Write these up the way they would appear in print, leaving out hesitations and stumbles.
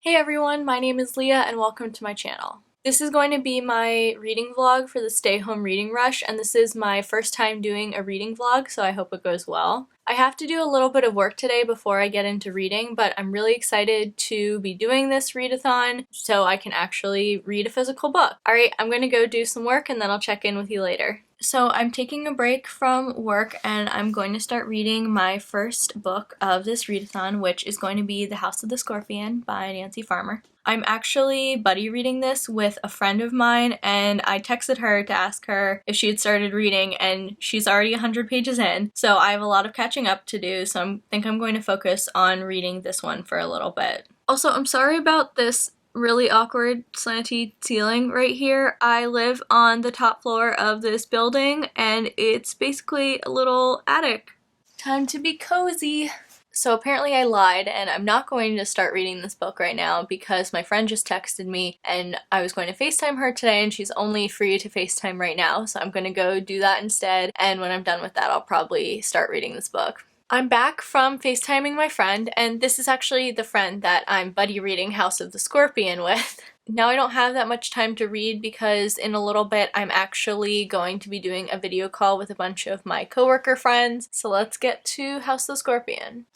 Hey everyone, my name is Leah and welcome to my channel. This is going to be my reading vlog for the Stay Home Reading Rush, and this is my first time doing a reading vlog, so I hope it goes well. I have to do a little bit of work today before I get into reading, but I'm really excited to be doing this readathon so I can actually read a physical book. Alright, I'm gonna go do some work and then I'll check in with you later. So I'm taking a break from work and I'm going to start reading my first book of this readathon, which is going to be The House of the Scorpion by Nancy Farmer. I'm actually buddy reading this with a friend of mine, and I texted her to ask her if she had started reading, and she's already 100 pages in, so I have a lot of catching up to do, so I think I'm going to focus on reading this one for a little bit. Also, I'm sorry about this really awkward slanty ceiling right here. I live on the top floor of this building, and it's basically a little attic. Time to be cozy! So apparently I lied, and I'm not going to start reading this book right now because my friend just texted me and I was going to FaceTime her today, and she's only free to FaceTime right now, so I'm going to go do that instead, and when I'm done with that I'll probably start reading this book. I'm back from FaceTiming my friend, and this is actually the friend that I'm buddy reading House of the Scorpion with. Now I don't have that much time to read because in a little bit I'm actually going to be doing a video call with a bunch of my coworker friends, so let's get to House of the Scorpion.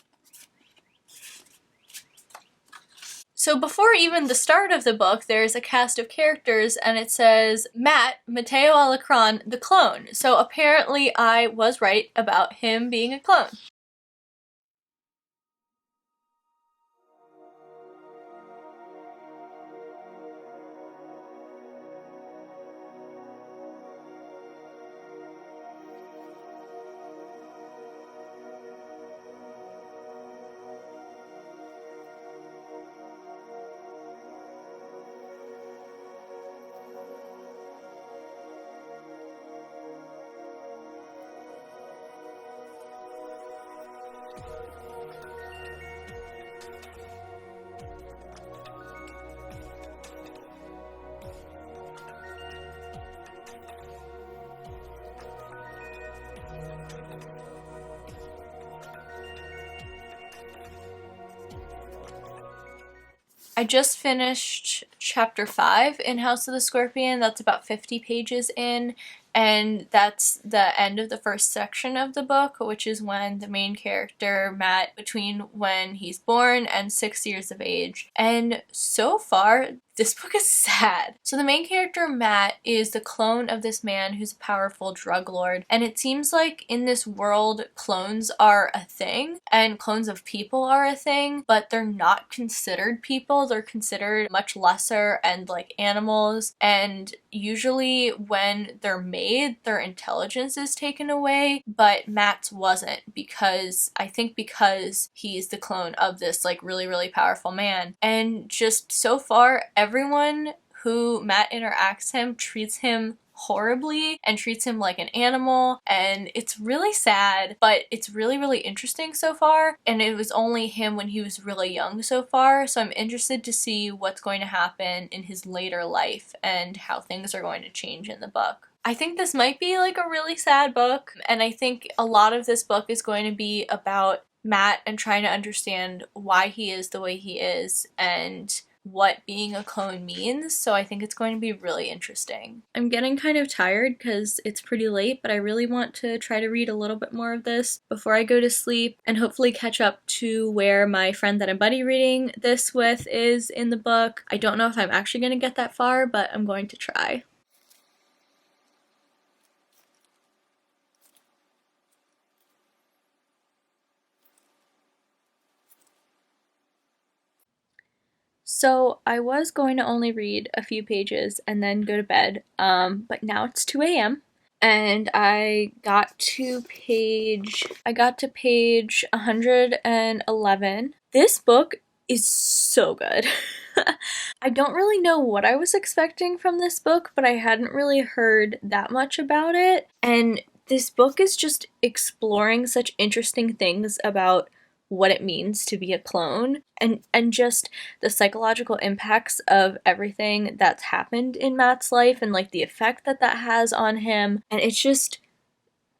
So before even the start of the book, there's a cast of characters and it says Matt, Mateo Alarcón, the clone. So apparently I was right about him being a clone. I just finished chapter 5 in House of the Scorpion. That's about 50 pages in, and that's the end of the first section of the book, which is when the main character, Matt, between when he's born and 6 years of age. And so far, this book is sad. So the main character, Matt, is the clone of this man who's a powerful drug lord, and it seems like in this world clones are a thing, and clones of people are a thing, but they're not considered people. They're considered much lesser and like animals, and usually when they're made, their intelligence is taken away, but Matt's wasn't because he's the clone of this like really powerful man. And just so far, everyone who Matt interacts him treats him horribly and treats him like an animal, and it's really sad, but it's really interesting so far. And it was only him when he was really young so far, so I'm interested to see what's going to happen in his later life and how things are going to change in the book. I think this might be like a really sad book, and I think a lot of this book is going to be about Matt and trying to understand why he is the way he is and what being a clone means, so I think it's going to be really interesting. I'm getting kind of tired because it's pretty late, but I really want to try to read a little bit more of this before I go to sleep and hopefully catch up to where my friend that I'm buddy reading this with is in the book. I don't know if I'm actually going to get that far, but I'm going to try. So I was going to only read a few pages and then go to bed, but now it's 2 a.m. and I got to page 111. This book is so good. I don't really know what I was expecting from this book, but I hadn't really heard that much about it, and this book is just exploring such interesting things about what it means to be a clone and just the psychological impacts of everything that's happened in Matt's life and like the effect that that has on him. And it's just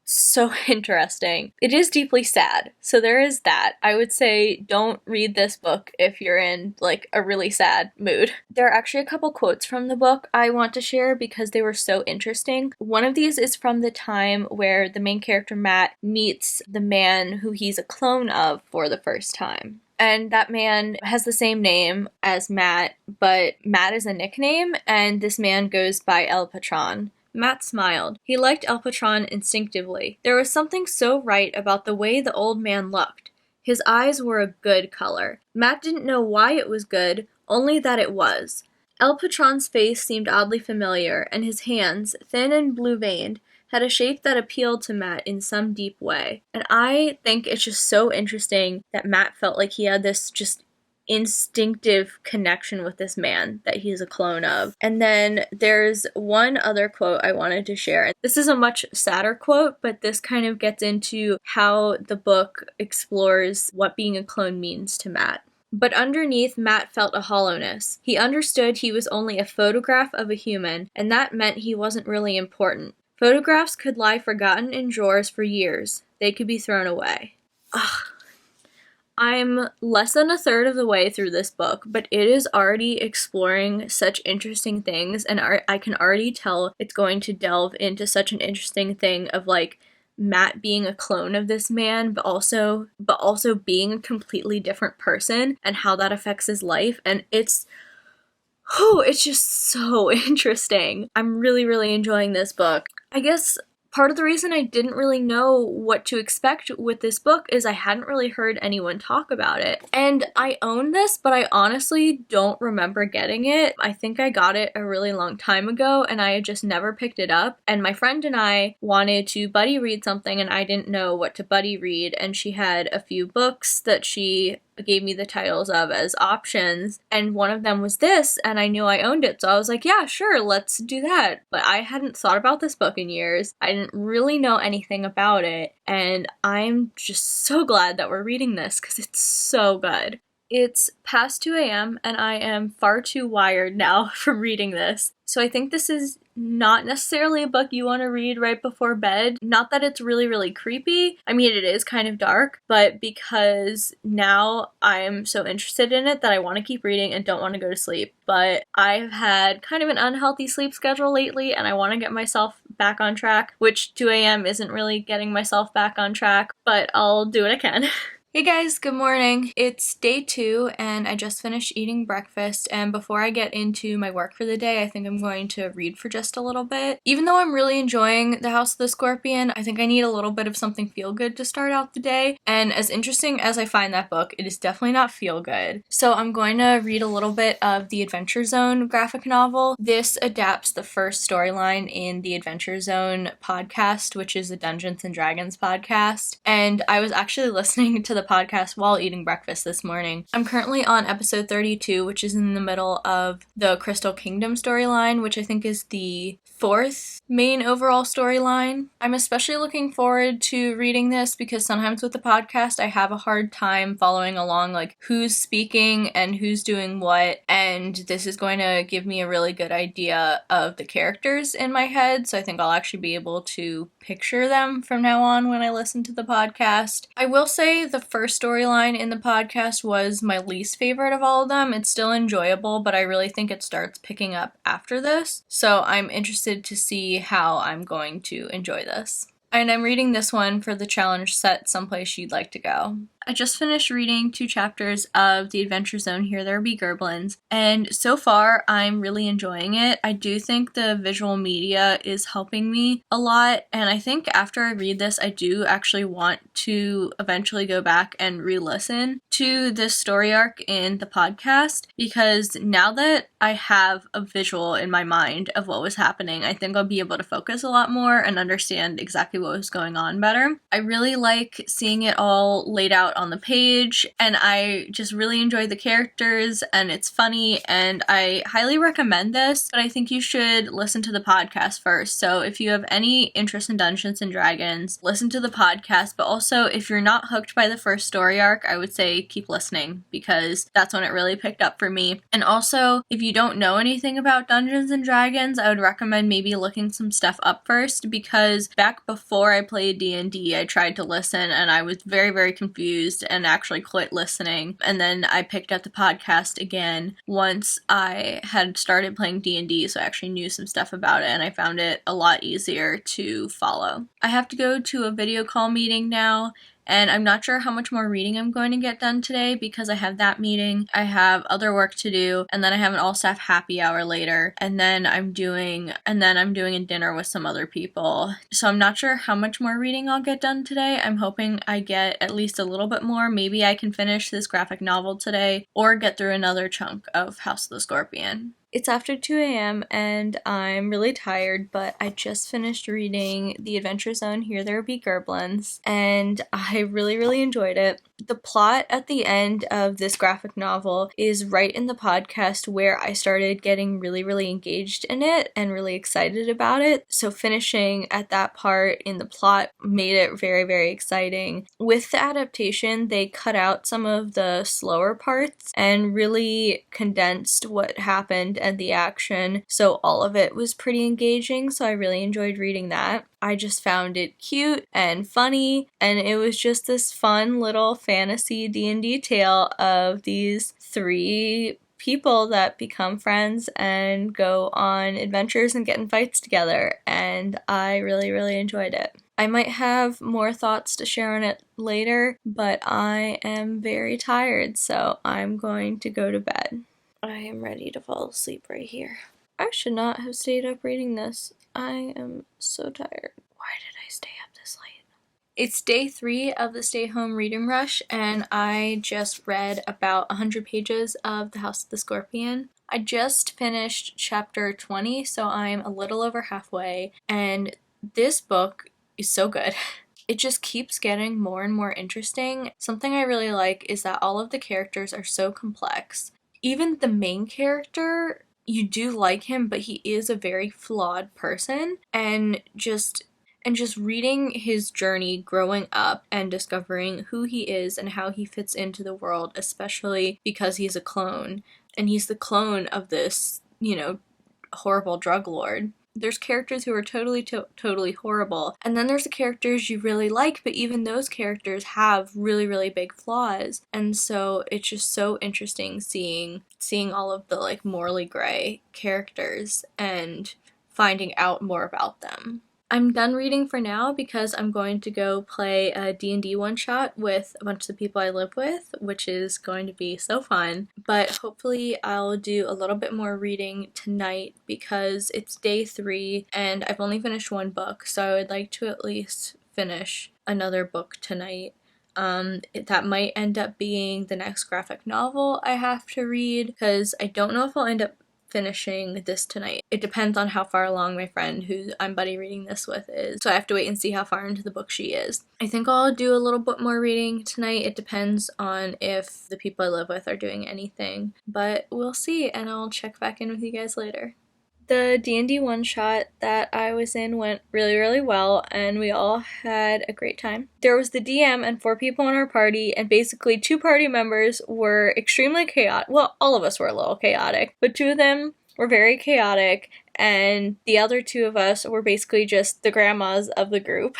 so interesting. It is deeply sad, so there is that. I would say don't read this book if you're in like a really sad mood. There are actually a couple quotes from the book I want to share because they were so interesting. One of these is from the time where the main character Matt meets the man who he's a clone of for the first time. And that man has the same name as Matt, but Matt is a nickname, and this man goes by El Patron. Matt smiled. He liked El Patron instinctively. There was something so right about the way the old man looked. His eyes were a good color. Matt didn't know why it was good, only that it was. El Patron's face seemed oddly familiar, and his hands, thin and blue-veined, had a shape that appealed to Matt in some deep way. And I think it's just so interesting that Matt felt like he had this just instinctive connection with this man that he's a clone of. And then there's one other quote I wanted to share. This is a much sadder quote, but this kind of gets into how the book explores what being a clone means to Matt. But underneath, Matt felt a hollowness. He understood he was only a photograph of a human, and that meant he wasn't really important. Photographs could lie forgotten in drawers for years. They could be thrown away. Ugh. I'm less than a third of the way through this book, but it is already exploring such interesting things, and I can already tell it's going to delve into such an interesting thing of like Matt being a clone of this man, but also being a completely different person and how that affects his life. And it's just so interesting. I'm really, really enjoying this book. I guess part of the reason I didn't really know what to expect with this book is I hadn't really heard anyone talk about it. And I own this, but I honestly don't remember getting it. I think I got it a really long time ago and I had just never picked it up. And my friend and I wanted to buddy read something and I didn't know what to buddy read. And she had a few books that she gave me the titles of as options, and one of them was this, and I knew I owned it, so I was like, yeah, sure, let's do that. But I hadn't thought about this book in years. I didn't really know anything about it, and I'm just so glad that we're reading this because it's so good. It's past 2 a.m. and I am far too wired now from reading this. So I think this is not necessarily a book you want to read right before bed. Not that it's really, really creepy. I mean, it is kind of dark, but because now I'm so interested in it that I want to keep reading and don't want to go to sleep. But I've had kind of an unhealthy sleep schedule lately and I want to get myself back on track, which 2 a.m. isn't really getting myself back on track, but I'll do what I can. Hey guys, good morning. It's day 2 and I just finished eating breakfast, and before I get into my work for the day, I think I'm going to read for just a little bit. Even though I'm really enjoying The House of the Scorpion, I think I need a little bit of something feel good to start out the day, and as interesting as I find that book, it is definitely not feel good. So I'm going to read a little bit of the Adventure Zone graphic novel. This adapts the first storyline in the Adventure Zone podcast, which is a Dungeons and Dragons podcast, and I was actually listening to the podcast while eating breakfast this morning. I'm currently on episode 32, which is in the middle of the Crystal Kingdom storyline, which I think is the 4th main overall storyline. I'm especially looking forward to reading this because sometimes with the podcast I have a hard time following along like who's speaking and who's doing what, and this is going to give me a really good idea of the characters in my head, so I think I'll actually be able to picture them from now on when I listen to the podcast. I will say the first storyline in the podcast was my least favorite of all of them. It's still enjoyable, but I really think it starts picking up after this. So I'm interested to see how I'm going to enjoy this. And I'm reading this one for the challenge set Someplace You'd Like to Go. I just finished reading 2 chapters of The Adventure Zone, Here There Be Gerblins, and so far I'm really enjoying it. I do think the visual media is helping me a lot, and I think after I read this, I do actually want to eventually go back and re-listen to this story arc in the podcast, because now that I have a visual in my mind of what was happening, I think I'll be able to focus a lot more and understand exactly what was going on better. I really like seeing it all laid out on the page, and I just really enjoy the characters, and it's funny, and I highly recommend this, but I think you should listen to the podcast first. So if you have any interest in Dungeons and Dragons, listen to the podcast, but also if you're not hooked by the first story arc, I would say keep listening, because that's when it really picked up for me. And also, if you don't know anything about Dungeons and Dragons, I would recommend maybe looking some stuff up first, because back before I played D&D, I tried to listen and I was very, very confused and actually quit listening. And then I picked up the podcast again once I had started playing D&D, so I actually knew some stuff about it and I found it a lot easier to follow. I have to go to a video call meeting now, and I'm not sure how much more reading I'm going to get done today because I have that meeting, I have other work to do, and then I have an all-staff happy hour later, and then I'm doing a dinner with some other people. So I'm not sure how much more reading I'll get done today. I'm hoping I get at least a little bit more. Maybe I can finish this graphic novel today or get through another chunk of House of the Scorpion. It's after 2 a.m. and I'm really tired, but I just finished reading The Adventure Zone Here There Be Gerblins, and I really, really enjoyed it. The plot at the end of this graphic novel is right in the podcast where I started getting really, really engaged in it and really excited about it. So finishing at that part in the plot made it very, very exciting. With the adaptation, they cut out some of the slower parts and really condensed what happened and the action, so all of it was pretty engaging, so I really enjoyed reading that. I just found it cute and funny, and it was just this fun little fantasy D&D tale of these 3 people that become friends and go on adventures and get in fights together, and I really, really enjoyed it. I might have more thoughts to share on it later, but I am very tired, so I'm going to go to bed. I am ready to fall asleep right here. I should not have stayed up reading this. I am so tired. Why did I stay up this late? It's day 3 of the Stay Home Reading Rush, and I just read about 100 pages of The House of the Scorpion. I just finished chapter 20, so I'm a little over halfway, and this book is so good. It just keeps getting more and more interesting. Something I really like is that all of the characters are so complex. Even the main character, you do like him, but he is a very flawed person, and just reading his journey growing up and discovering who he is and how he fits into the world, especially because he's a clone, and he's the clone of this, horrible drug lord. There's characters who are totally horrible, and then there's the characters you really like, but even those characters have really, really big flaws, and so it's just so interesting seeing all of the morally gray characters and finding out more about them. I'm done reading for now because I'm going to go play a D&D one-shot with a bunch of the people I live with, which is going to be so fun. But hopefully I'll do a little bit more reading tonight because it's day 3 and I've only finished 1 book, so I would like to at least finish another book tonight. That might end up being the next graphic novel I have to read because I don't know if I'll end up finishing this tonight. It depends on how far along my friend who I'm buddy reading this with is, so I have to wait and see how far into the book she is. I think I'll do a little bit more reading tonight. It depends on if the people I live with are doing anything, but we'll see, and I'll check back in with you guys later. The D&D one-shot that I was in went really, really well, and we all had a great time. There was the DM and 4 people in our party, and basically 2 party members were extremely chaotic. Well, all of us were a little chaotic, but 2 of them were very chaotic, and the other 2 of us were basically just the grandmas of the group.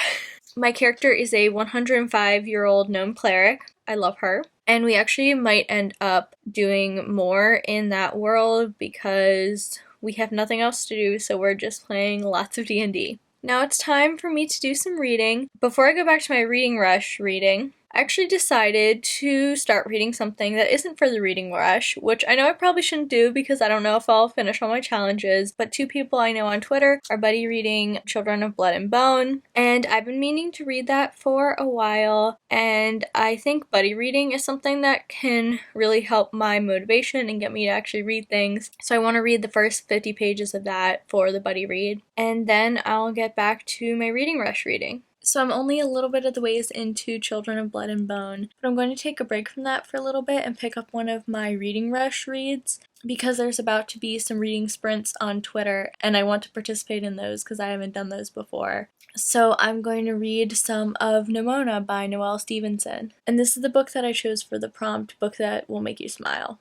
My character is a 105-year-old gnome cleric. I love her. And we actually might end up doing more in that world because we have nothing else to do, so we're just playing lots of D&D. Now it's time for me to do some reading. Before I go back to my reading rush reading, I actually decided to start reading something that isn't for the reading rush, which I know I probably shouldn't do because I don't know if I'll finish all my challenges, but 2 people I know on Twitter are buddy reading Children of Blood and Bone, and I've been meaning to read that for a while, and I think buddy reading is something that can really help my motivation and get me to actually read things, so I want to read the first 50 pages of that for the buddy read, and then I'll get back to my reading rush reading. So I'm only a little bit of the ways into Children of Blood and Bone, but I'm going to take a break from that for a little bit and pick up one of my Reading Rush reads because there's about to be some reading sprints on Twitter and I want to participate in those because I haven't done those before. So I'm going to read some of Nimona by Noelle Stevenson. And this is the book that I chose for the prompt, book that will make you smile.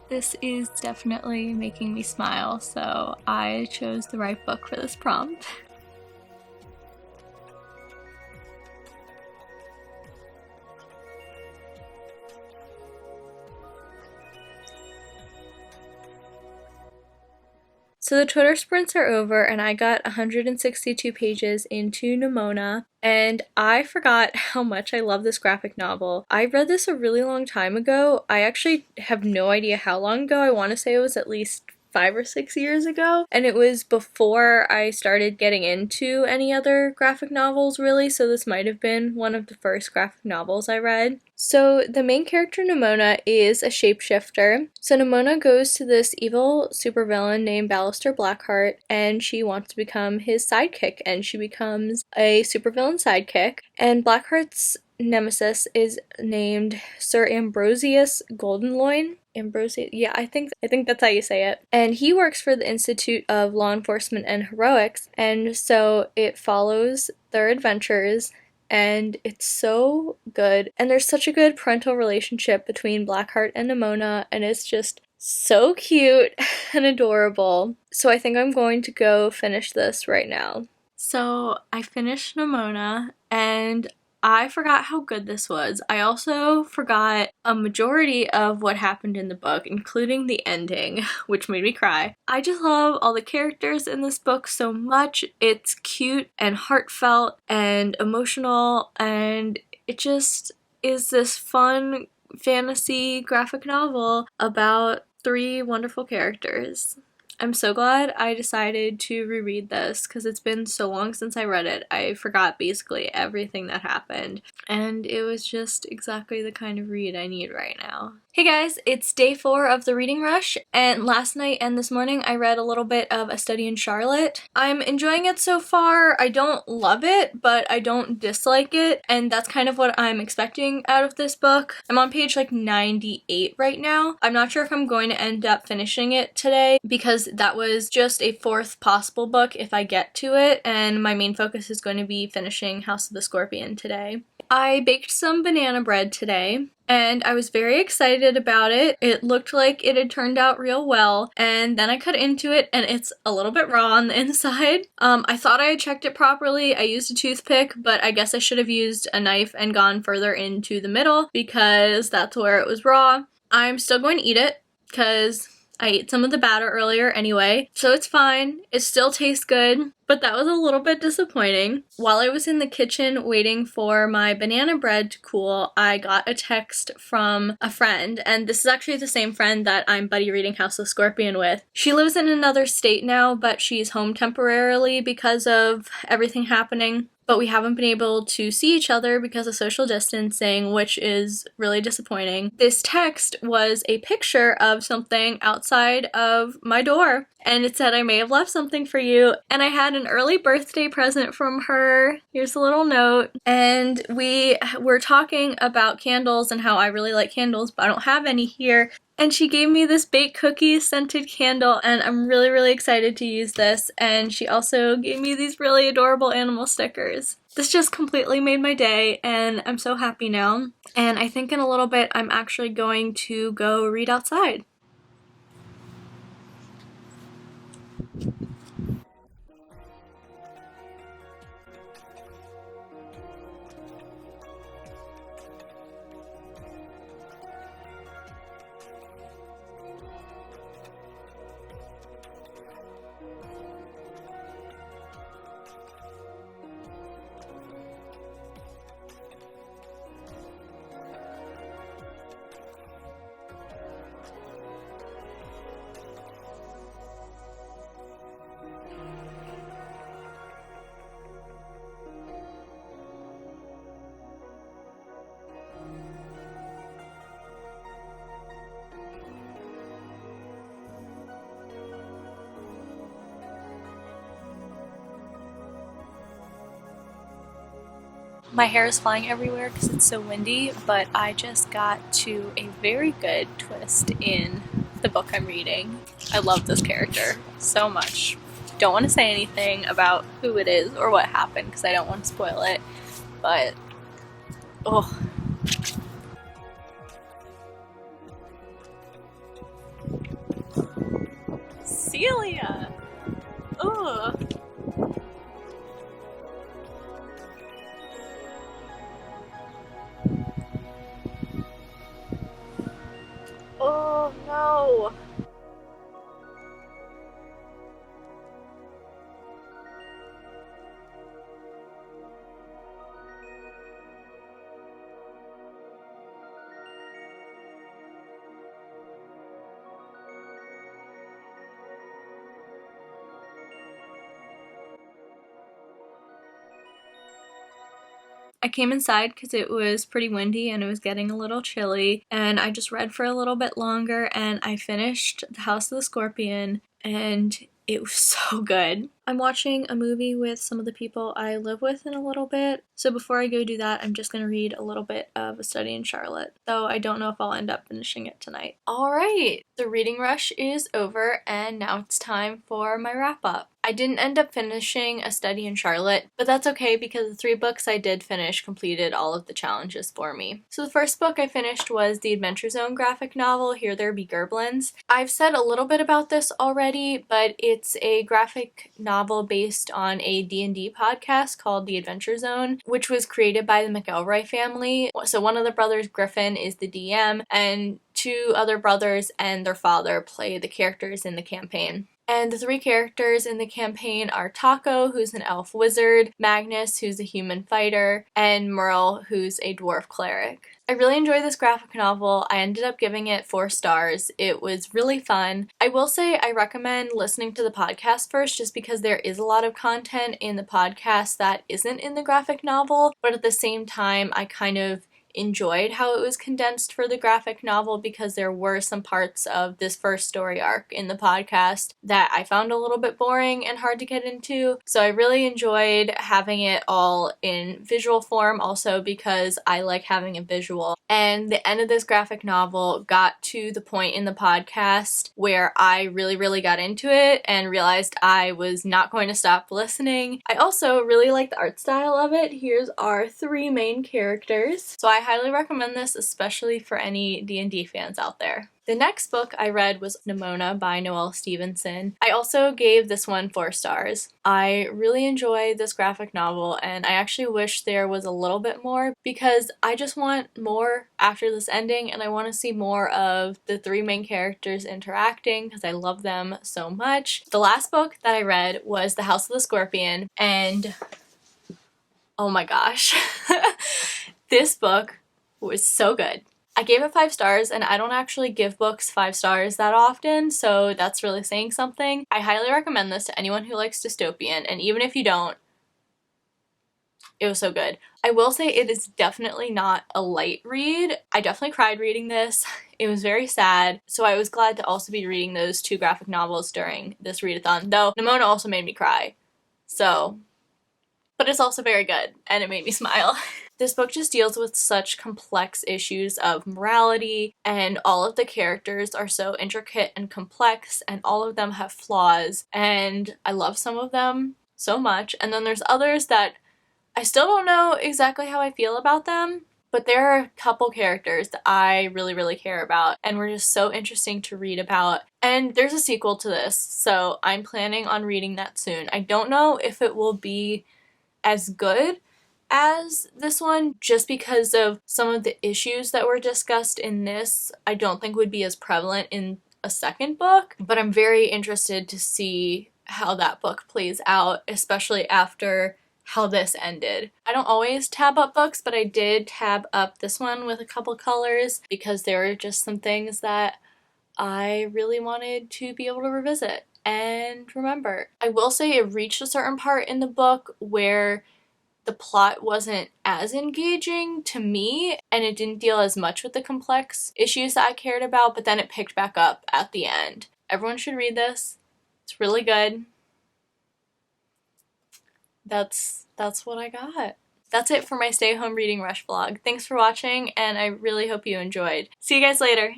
This is definitely making me smile, so I chose the right book for this prompt. So the Twitter sprints are over and I got 162 pages into Nimona, and I forgot how much I love this graphic novel. I read this a really long time ago. I actually have no idea how long ago. I want to say it was at least 5 or 6 years ago, and it was before I started getting into any other graphic novels really, so this might have been one of the first graphic novels I read. So the main character Nimona is a shapeshifter. So Nimona goes to this evil supervillain named Ballister Blackheart and she wants to become his sidekick, and she becomes a supervillain sidekick, and Blackheart's nemesis is named Sir Ambrosius Goldenloin. Ambrosius, yeah, I think that's how you say it. And he works for the Institute of Law Enforcement and Heroics, and so it follows their adventures, and it's so good. And there's such a good parental relationship between Blackheart and Nimona, and it's just so cute and adorable. So I think I'm going to go finish this right now. So I finished Nimona, and I forgot how good this was. I also forgot a majority of what happened in the book, including the ending, which made me cry. I just love all the characters in this book so much. It's cute and heartfelt and emotional, and it just is this fun fantasy graphic novel about 3 wonderful characters. I'm so glad I decided to reread this because it's been so long since I read it. I forgot basically everything that happened, and it was just exactly the kind of read I need right now. Hey guys, it's day 4 of the Reading Rush, and last night and this morning I read a little bit of A Study in Charlotte. I'm enjoying it so far. I don't love it, but I don't dislike it, and that's kind of what I'm expecting out of this book. I'm on page like 98 right now. I'm not sure if I'm going to end up finishing it today because that was just a 4th possible book if I get to it, and my main focus is going to be finishing House of the Scorpion today. I baked some banana bread today, and I was very excited about it. It looked like it had turned out real well, and then I cut into it and it's a little bit raw on the inside. I thought I had checked it properly. I used a toothpick, but I guess I should have used a knife and gone further into the middle because that's where it was raw. I'm still going to eat it because I ate some of the batter earlier anyway, so it's fine. It still tastes good, but that was a little bit disappointing. While I was in the kitchen waiting for my banana bread to cool, I got a text from a friend, and this is actually the same friend that I'm buddy reading House of Scorpion with. She lives in another state now, but she's home temporarily because of everything happening. But we haven't been able to see each other because of social distancing, which is really disappointing. This text was a picture of something outside of my door, and it said, "I may have left something for you," and I had an early birthday present from her. Here's a little note, and we were talking about candles and how I really like candles, but I don't have any here. And she gave me this baked cookie scented candle, and I'm really, really excited to use this. And she also gave me these really adorable animal stickers. This just completely made my day, and I'm so happy now. And I think in a little bit I'm actually going to go read outside. My hair is flying everywhere because it's so windy, but I just got to a very good twist in the book I'm reading. I love this character so much. Don't want to say anything about who it is or what happened because I don't want to spoil it, but oh. Celia! Ugh. Oh no! I came inside because it was pretty windy and it was getting a little chilly, and I just read for a little bit longer and I finished The House of the Scorpion, and it was so good. I'm watching a movie with some of the people I live with in a little bit, so before I go do that, I'm just going to read a little bit of A Study in Charlotte, though I don't know if I'll end up finishing it tonight. Alright, the reading rush is over, and now it's time for my wrap-up. I didn't end up finishing A Study in Charlotte, but that's okay because the 3 books I did finish completed all of the challenges for me. So the first book I finished was the Adventure Zone graphic novel, Here There Be Gerblins. I've said a little bit about this already, but it's a graphic novel based on a D&D podcast called The Adventure Zone, which was created by the McElroy family. So one of the brothers, Griffin, is the DM, and 2 other brothers and their father play the characters in the campaign. And the 3 characters in the campaign are Taco, who's an elf wizard, Magnus, who's a human fighter, and Merle, who's a dwarf cleric. I really enjoyed this graphic novel. I ended up giving it 4 stars. It was really fun. I will say I recommend listening to the podcast first just because there is a lot of content in the podcast that isn't in the graphic novel, but at the same time I kind of enjoyed how it was condensed for the graphic novel because there were some parts of this first story arc in the podcast that I found a little bit boring and hard to get into. So I really enjoyed having it all in visual form also because I like having a visual. And the end of this graphic novel got to the point in the podcast where I really got into it and realized I was not going to stop listening. I also really like the art style of it. Here's our 3 main characters. So I highly recommend this, especially for any D&D fans out there. The next book I read was Nimona by Noelle Stevenson. I also gave this one 4 stars. I really enjoyed this graphic novel, and I actually wish there was a little bit more because I just want more after this ending, and I want to see more of the 3 main characters interacting because I love them so much. The last book that I read was The House of the Scorpion, and oh my gosh. This book was so good. I gave it 5 stars, and I don't actually give books 5 stars that often, so that's really saying something. I highly recommend this to anyone who likes dystopian, and even if you don't, it was so good. I will say it is definitely not a light read. I definitely cried reading this. It was very sad, so I was glad to also be reading those 2 graphic novels during this readathon, though Nimona also made me cry. So, but it's also very good, and it made me smile. This book just deals with such complex issues of morality, and all of the characters are so intricate and complex, and all of them have flaws, and I love some of them so much, and then there's others that I still don't know exactly how I feel about them, but there are a couple characters that I really care about and were just so interesting to read about. And there's a sequel to this, so I'm planning on reading that soon. I don't know if it will be as good as this one just because of some of the issues that were discussed in this. I don't think would be as prevalent in a second book, but I'm very interested to see how that book plays out, especially after how this ended. I don't always tab up books, but I did tab up this one with a couple colors because there were just some things that I really wanted to be able to revisit and remember. I will say it reached a certain part in the book where the plot wasn't as engaging to me, and it didn't deal as much with the complex issues that I cared about, but then it picked back up at the end. Everyone should read this. It's really good. That's what I got. that's it for my stay home reading rush vlog. Thanks for watching, and I really hope you enjoyed. See you guys later.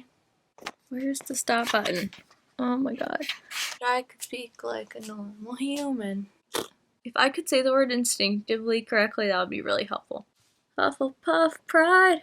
Where's the stop button? Oh my god. I could speak like a normal human. If I could say the word instinctively correctly, that would be really helpful. Hufflepuff pride.